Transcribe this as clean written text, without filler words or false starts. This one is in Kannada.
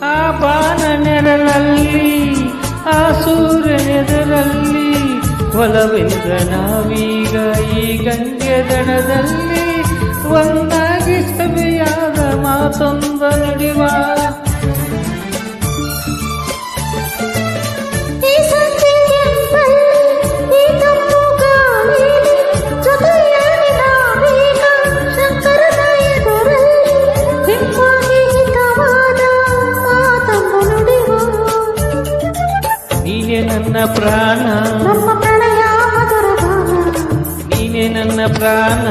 ಆ ಬಾನ ನೆರಳಲ್ಲಿ ಆ ಸೂರ್ಯನೆದರಲ್ಲಿ ಒಲವೆಂದ ನಾವೀಗ ಈ ಗಂಗೆ ದಡದಲ್ಲಿ ಒಂದಾಗಿ ಸಭೆಯಾದ ಮಾತೊಂದ ನುಡಿವ ನೀನೆ ನನ್ನ ಪ್ರಾಣ ನಮ್ಮ ಪ್ರಣಯ ಮಧುರ ಗಾನ ನೀನೆ ನನ್ನ ಪ್ರಾಣ